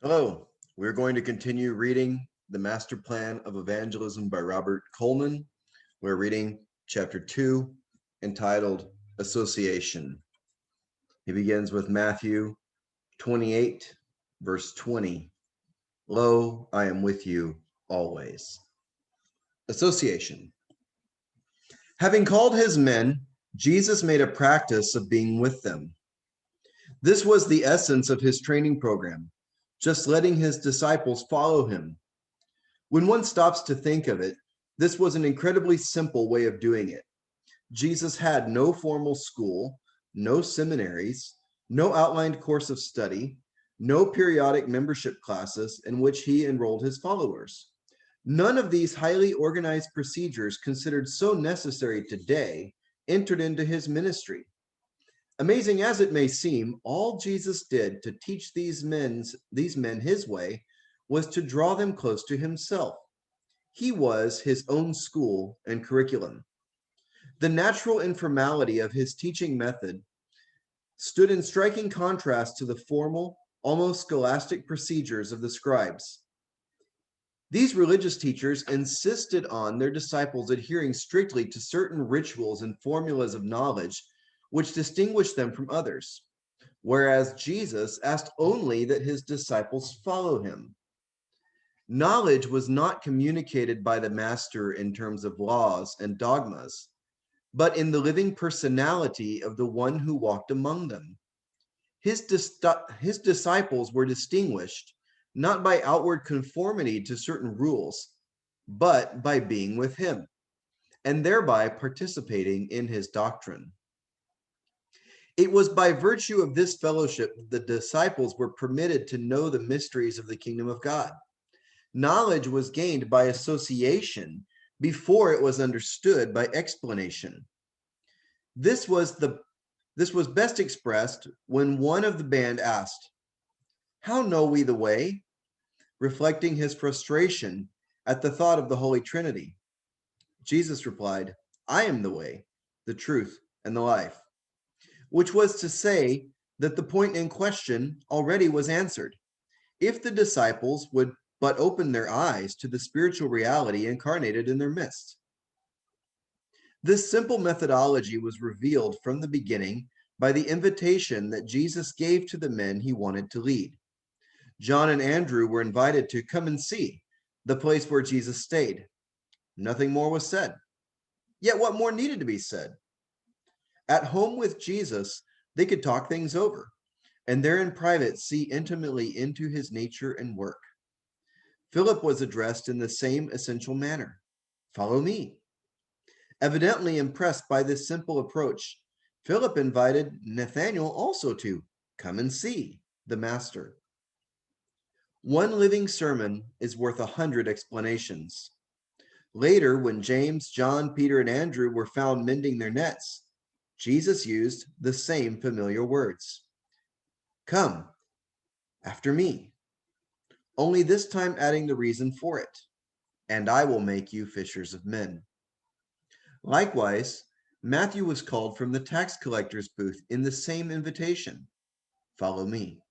Hello, we're going to continue reading The Master Plan of Evangelism by Robert Coleman. We're reading chapter 2, entitled Association. He begins with Matthew 28, verse 20. Lo, I am with you always. Association. Having called his men, Jesus made a practice of being with them. This was the essence of his training program, just letting his disciples follow him. When one stops to think of it, this was an incredibly simple way of doing it. Jesus had no formal school, no seminaries, no outlined course of study, no periodic membership classes in which he enrolled his followers. None of these highly organized procedures considered so necessary today entered into his ministry. Amazing as it may seem, all Jesus did to teach these men his way was to draw them close to himself. He was his own school and curriculum. The natural informality of his teaching method stood in striking contrast to the formal, almost scholastic procedures of the scribes. These religious teachers insisted on their disciples adhering strictly to certain rituals and formulas of knowledge which distinguished them from others, whereas Jesus asked only that his disciples follow him. Knowledge was not communicated by the master in terms of laws and dogmas, but in the living personality of the one who walked among them. His disciples were distinguished not by outward conformity to certain rules, but by being with him, and thereby participating in his doctrine. It was by virtue of this fellowship that the disciples were permitted to know the mysteries of the kingdom of God. Knowledge was gained by association before it was understood by explanation. This was best expressed when one of the band asked, "How know we the way?" reflecting his frustration at the thought of the Holy Trinity. Jesus replied, "I am the way, the truth, and the life," which was to say that the point in question already was answered. If the disciples would but open their eyes to the spiritual reality incarnated in their midst. This simple methodology was revealed from the beginning by the invitation that Jesus gave to the men he wanted to lead. John and Andrew were invited to come and see the place where Jesus stayed. Nothing more was said. Yet what more needed to be said? At home with Jesus, they could talk things over, and there in private see intimately into his nature and work. Philip was addressed in the same essential manner. "Follow me." Evidently impressed by this simple approach, Philip invited Nathanael also to come and see the Master. One living sermon is worth 100 explanations. Later, when James, John, Peter, and Andrew were found mending their nets, Jesus used the same familiar words. "Come after me," only this time adding the reason for it, "and I will make you fishers of men." Likewise, Matthew was called from the tax collector's booth in the same invitation, "Follow me."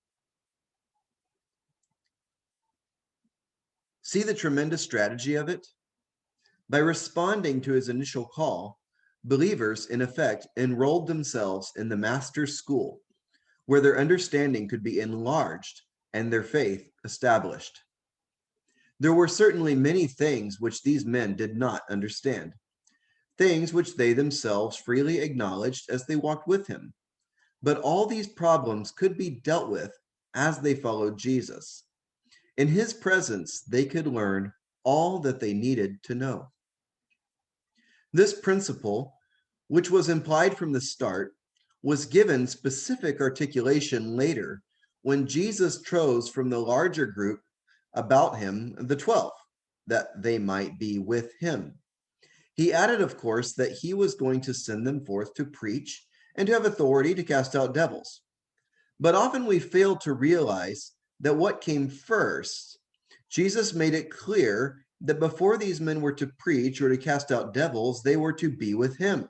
See the tremendous strategy of it? By responding to his initial call, believers, in effect, enrolled themselves in the Master's school, where their understanding could be enlarged and their faith established. There were certainly many things which these men did not understand, things which they themselves freely acknowledged as they walked with him. But all these problems could be dealt with as they followed Jesus. In his presence, they could learn all that they needed to know. This principle, which was implied from the start, was given specific articulation later when Jesus chose from the larger group about him the 12, that they might be with him. He added, of course, that he was going to send them forth to preach and to have authority to cast out devils. But often we fail to realize that what came first. Jesus made it clear that before these men were to preach or to cast out devils, they were to be with him.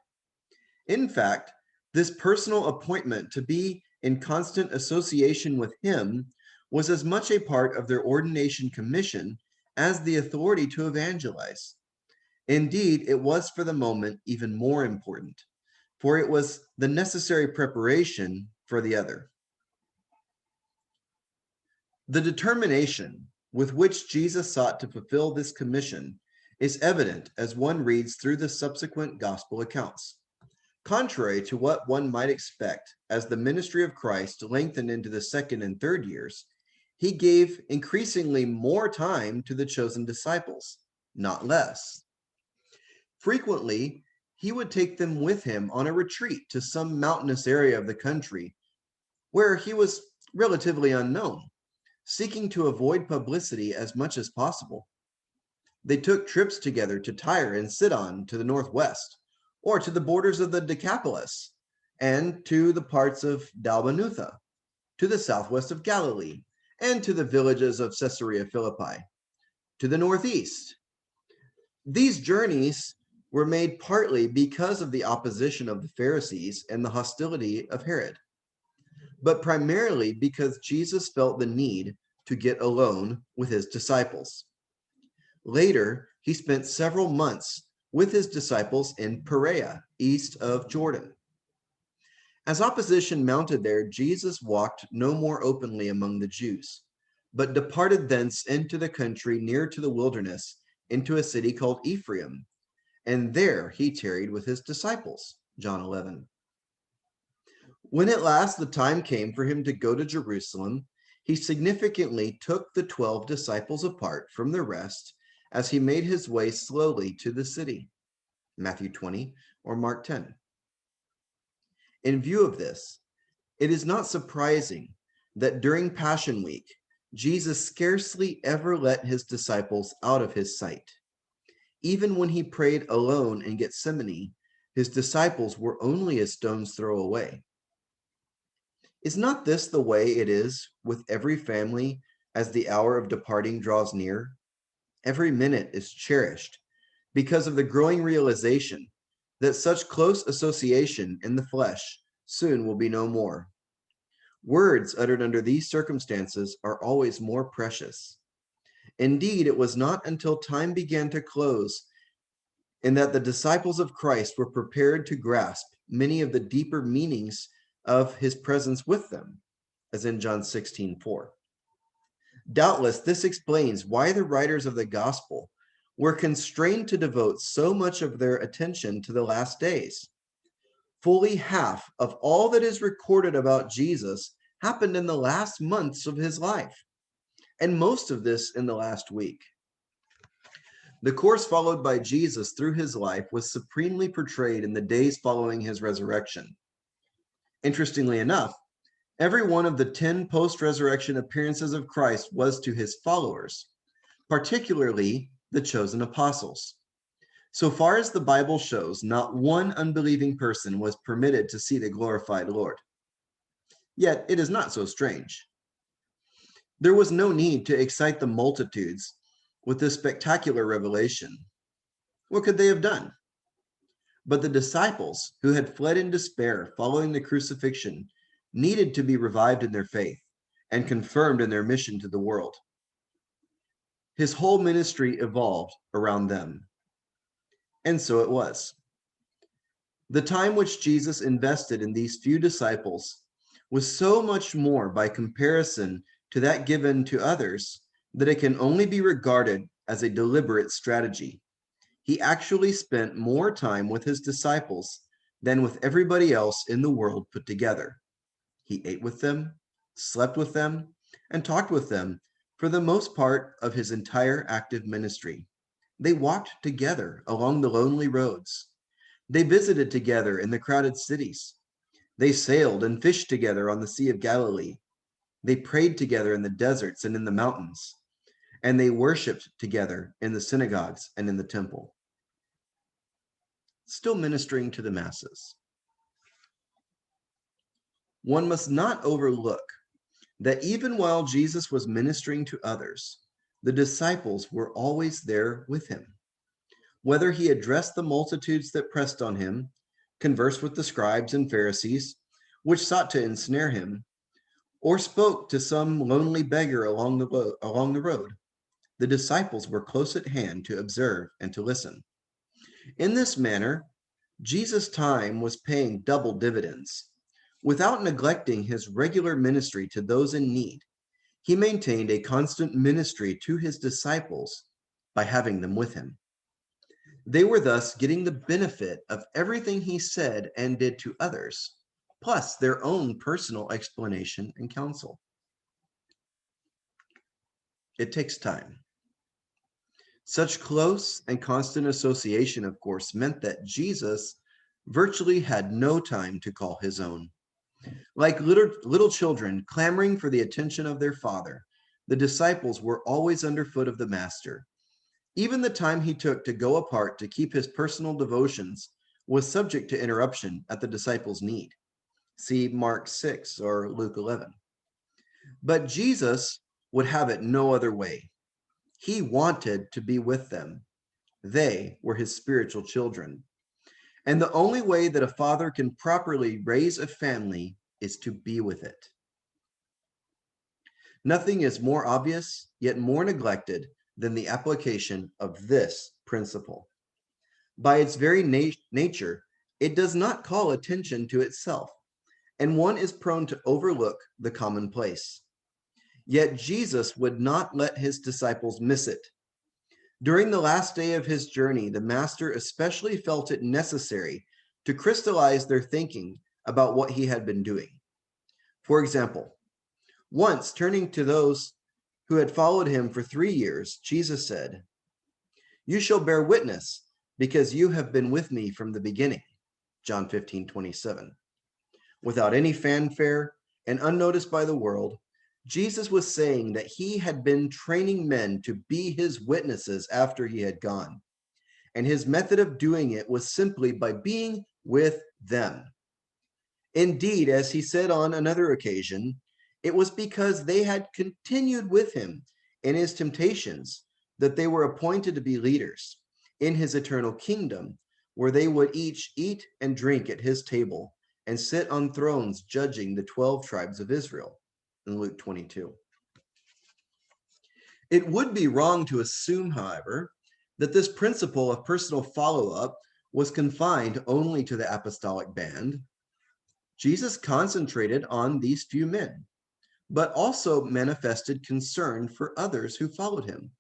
In fact, this personal appointment to be in constant association with him was as much a part of their ordination commission as the authority to evangelize. Indeed, it was for the moment even more important, for it was the necessary preparation for the other. The determination with which Jesus sought to fulfill this commission is evident as one reads through the subsequent gospel accounts. Contrary to what one might expect, as the ministry of Christ lengthened into the second and third years, he gave increasingly more time to the chosen disciples, not less. Frequently, he would take them with him on a retreat to some mountainous area of the country where he was relatively unknown, seeking to avoid publicity as much as possible. They took trips together to Tyre and Sidon to the northwest, or to the borders of the Decapolis, and to the parts of Dalmanutha, to the southwest of Galilee, and to the villages of Caesarea Philippi, to the northeast. These journeys were made partly because of the opposition of the Pharisees and the hostility of Herod, but primarily because Jesus felt the need to get alone with his disciples. Later, he spent several months with his disciples in Perea, east of Jordan. As opposition mounted there, Jesus walked no more openly among the Jews, but departed thence into the country near to the wilderness, into a city called Ephraim, and there he tarried with his disciples. John 11. When at last the time came for him to go to Jerusalem, he significantly took the 12 disciples apart from the rest as he made his way slowly to the city. Matthew 20 or Mark 10. In view of this, it is not surprising that during Passion Week, Jesus scarcely ever let his disciples out of his sight. Even when he prayed alone in Gethsemane, his disciples were only a stone's throw away. Is not this the way it is with every family as the hour of departing draws near? Every minute is cherished because of the growing realization that such close association in the flesh soon will be no more. Words uttered under these circumstances are always more precious. Indeed, it was not until time began to close and that the disciples of Christ were prepared to grasp many of the deeper meanings of his presence with them, as in John 16:4. Doubtless, this explains why the writers of the gospel were constrained to devote so much of their attention to the last days. Fully half of all that is recorded about Jesus happened in the last months of his life, and most of this in the last week. The course followed by Jesus through his life was supremely portrayed in the days following his resurrection. Interestingly enough, every one of the 10 post-resurrection appearances of Christ was to his followers, particularly the chosen apostles. So far as the Bible shows, not one unbelieving person was permitted to see the glorified Lord. Yet it is not so strange. There was no need to excite the multitudes with this spectacular revelation. What could they have done? But the disciples, who had fled in despair following the crucifixion, needed to be revived in their faith and confirmed in their mission to the world. His whole ministry evolved around them. And so it was. The time which Jesus invested in these few disciples was so much more by comparison to that given to others that it can only be regarded as a deliberate strategy. He actually spent more time with his disciples than with everybody else in the world put together. He ate with them, slept with them, and talked with them for the most part of his entire active ministry. They walked together along the lonely roads. They visited together in the crowded cities. They sailed and fished together on the Sea of Galilee. They prayed together in the deserts and in the mountains. And they worshiped together in the synagogues and in the temple. Still ministering to the masses. One must not overlook that even while Jesus was ministering to others, the disciples were always there with him. Whether he addressed the multitudes that pressed on him, conversed with the scribes and Pharisees, which sought to ensnare him, or spoke to some lonely beggar along the road, the disciples were close at hand to observe and to listen. In this manner, Jesus' time was paying double dividends. Without neglecting his regular ministry to those in need, he maintained a constant ministry to his disciples by having them with him. They were thus getting the benefit of everything he said and did to others, plus their own personal explanation and counsel. It takes time. Such close and constant association, of course, meant that Jesus virtually had no time to call his own. Like little children clamoring for the attention of their father, the disciples were always underfoot of the master. Even the time he took to go apart to keep his personal devotions was subject to interruption at the disciples' need. See Mark 6 or Luke 11. But Jesus would have it no other way. He wanted to be with them. They were his spiritual children. And the only way that a father can properly raise a family is to be with it. Nothing is more obvious, yet more neglected, than the application of this principle. By its very nature, it does not call attention to itself, and one is prone to overlook the commonplace. Yet Jesus would not let his disciples miss it. During the last day of his journey, the master especially felt it necessary to crystallize their thinking about what he had been doing. For example, once turning to those who had followed him for 3 years, Jesus said, "You shall bear witness, because you have been with me from the beginning." John 15:27. Without any fanfare and unnoticed by the world, Jesus was saying that he had been training men to be his witnesses after he had gone. And his method of doing it was simply by being with them. Indeed, as he said on another occasion, it was because they had continued with him in his temptations that they were appointed to be leaders in his eternal kingdom, where they would each eat and drink at his table and sit on thrones judging the 12 tribes of Israel. In Luke 22. It would be wrong to assume, however, that this principle of personal follow-up was confined only to the apostolic band. Jesus concentrated on these few men, but also manifested concern for others who followed him.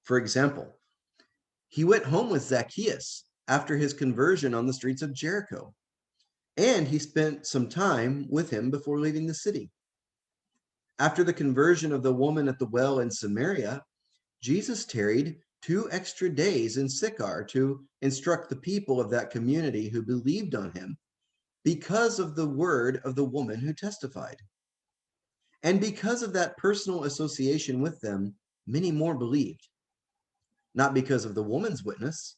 For example, he went home with Zacchaeus after his conversion on the streets of Jericho, and he spent some time with him before leaving the city. After the conversion of the woman at the well in Samaria, Jesus tarried 2 extra days in Sychar to instruct the people of that community who believed on him because of the word of the woman who testified. And because of that personal association with them, many more believed. Not because of the woman's witness,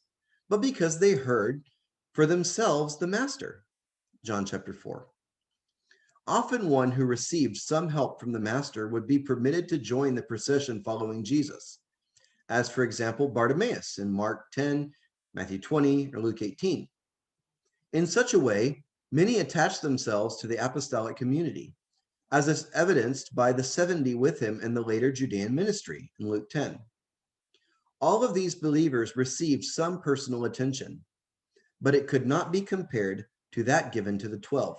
but because they heard for themselves the master. John chapter 4. Often one who received some help from the master would be permitted to join the procession following Jesus, as for example Bartimaeus in Mark 10, Matthew 20, or Luke 18. In such a way, many attached themselves to the apostolic community, as is evidenced by the 70 with him in the later Judean ministry in Luke 10. All of these believers received some personal attention, but it could not be compared to that given to the 12.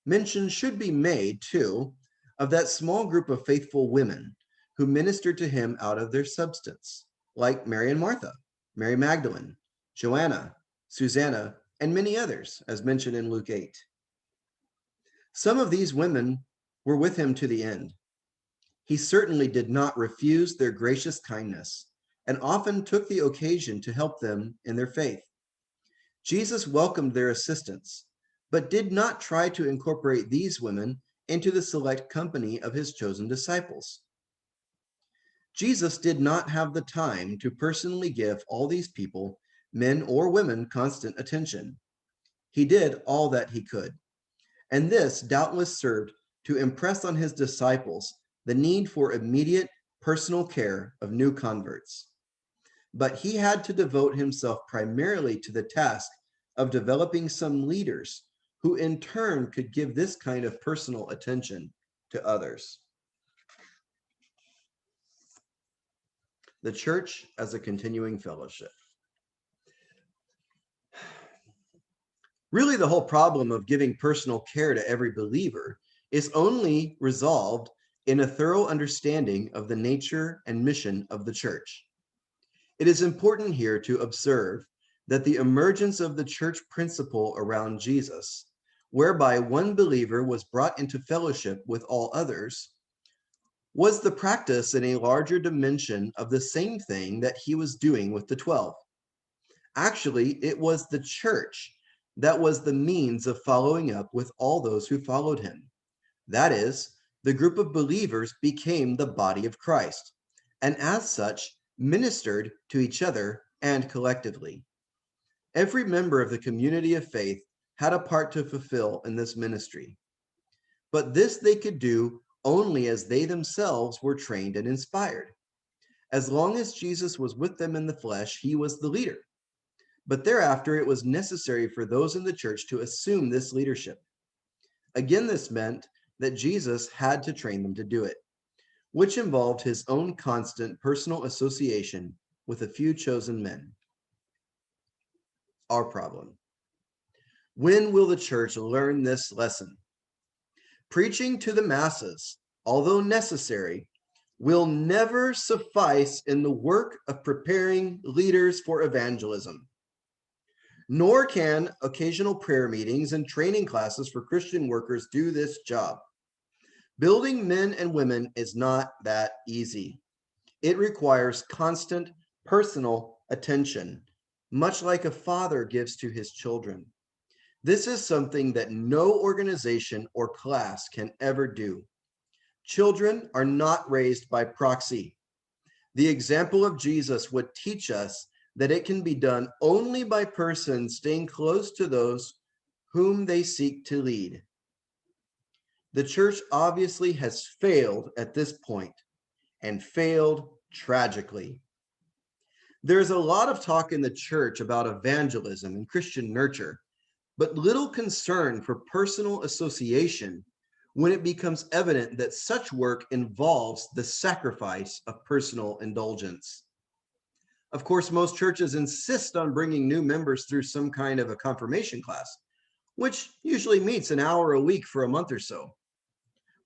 Mention should be made, too, of that small group of faithful women who ministered to him out of their substance, like Mary and Martha, Mary Magdalene, Joanna, Susanna, and many others, as mentioned in Luke 8. Some of these women were with him to the end. He certainly did not refuse their gracious kindness, and often took the occasion to help them in their faith. Jesus welcomed their assistance, but did not try to incorporate these women into the select company of his chosen disciples. Jesus did not have the time to personally give all these people, men or women, constant attention. He did all that he could, and this doubtless served to impress on his disciples the need for immediate personal care of new converts. But he had to devote himself primarily to the task of developing some leaders who in turn could give this kind of personal attention to others. The church as a continuing fellowship. Really, the whole problem of giving personal care to every believer is only resolved in a thorough understanding of the nature and mission of the church. It is important here to observe that the emergence of the church principle around Jesus, whereby one believer was brought into fellowship with all others, was the practice in a larger dimension of the same thing that he was doing with the 12. Actually, it was the church that was the means of following up with all those who followed him. That is, the group of believers became the body of Christ, and as such, ministered to each other and collectively. Every member of the community of faith had a part to fulfill in this ministry. But this they could do only as they themselves were trained and inspired. As long as Jesus was with them in the flesh, he was the leader. But thereafter, it was necessary for those in the church to assume this leadership. Again, this meant that Jesus had to train them to do it, which involved his own constant personal association with a few chosen men. Our problem. When will the church learn this lesson? Preaching to the masses, although necessary, will never suffice in the work of preparing leaders for evangelism. Nor can occasional prayer meetings and training classes for Christian workers do this job. Building men and women is not that easy. It requires constant personal attention, much like a father gives to his children. This is something that no organization or class can ever do. Children are not raised by proxy. The example of Jesus would teach us that it can be done only by persons staying close to those whom they seek to lead. The church obviously has failed at this point, and failed tragically. There's a lot of talk in the church about evangelism and Christian nurture, but little concern for personal association when it becomes evident that such work involves the sacrifice of personal indulgence. Of course, most churches insist on bringing new members through some kind of a confirmation class, which usually meets an hour a week for a month or so.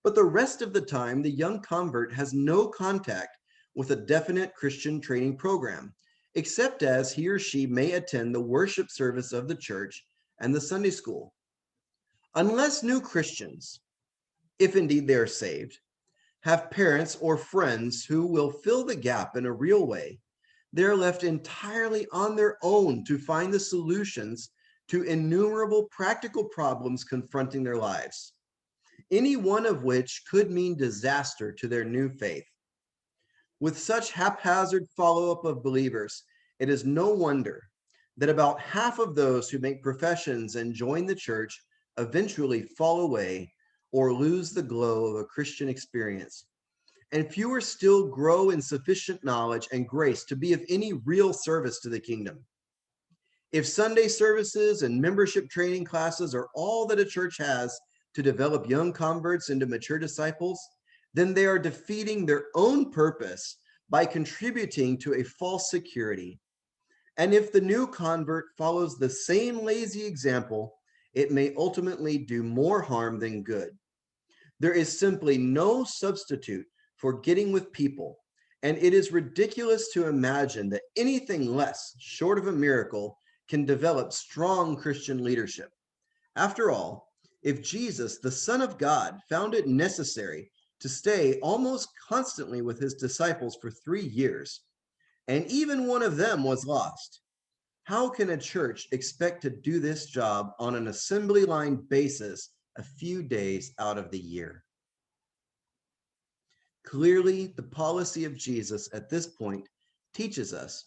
But the rest of the time, the young convert has no contact with a definite Christian training program, except as he or she may attend the worship service of the church and the Sunday school. Unless new Christians, if indeed they are saved, have parents or friends who will fill the gap in a real way, they are left entirely on their own to find the solutions to innumerable practical problems confronting their lives, any one of which could mean disaster to their new faith. With such haphazard follow-up of believers, it is no wonder that about half of those who make professions and join the church eventually fall away or lose the glow of a Christian experience, and fewer still grow in sufficient knowledge and grace to be of any real service to the kingdom. If Sunday services and membership training classes are all that a church has to develop young converts into mature disciples, then they are defeating their own purpose by contributing to a false security. And if the new convert follows the same lazy example, it may ultimately do more harm than good. There is simply no substitute for getting with people, and it is ridiculous to imagine that anything less short of a miracle can develop strong Christian leadership. After all, if Jesus, the Son of God, found it necessary to stay almost constantly with his disciples for 3 years, and even one of them was lost, how can a church expect to do this job on an assembly line basis a few days out of the year? Clearly, the policy of Jesus at this point teaches us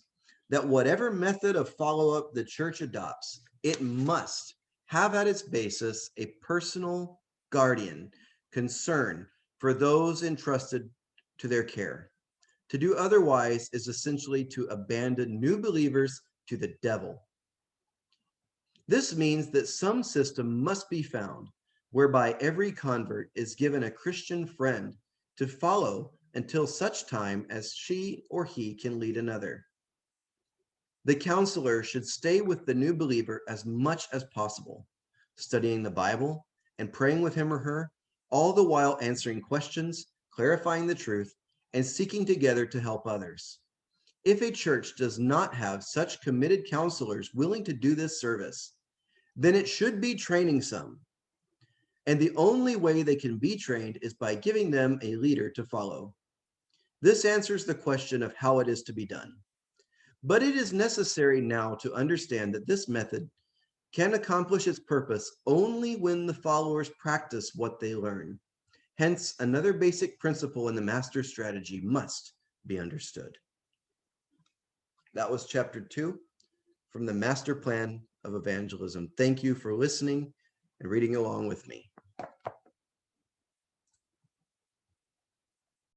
that whatever method of follow-up the church adopts, it must have at its basis a personal guardian concern for those entrusted to their care. To do otherwise is essentially to abandon new believers to the devil. This means that some system must be found whereby every convert is given a Christian friend to follow until such time as she or he can lead another. The counselor should stay with the new believer as much as possible, studying the Bible and praying with him or her, all the while answering questions, clarifying the truth, and seeking together to help others. If a church does not have such committed counselors willing to do this service, then it should be training some. And the only way they can be trained is by giving them a leader to follow. This answers the question of how it is to be done. But it is necessary now to understand that this method can accomplish its purpose only when the followers practice what they learn. Hence, another basic principle in the master strategy must be understood. That was chapter 2 from the Master Plan of Evangelism. Thank you for listening and reading along with me.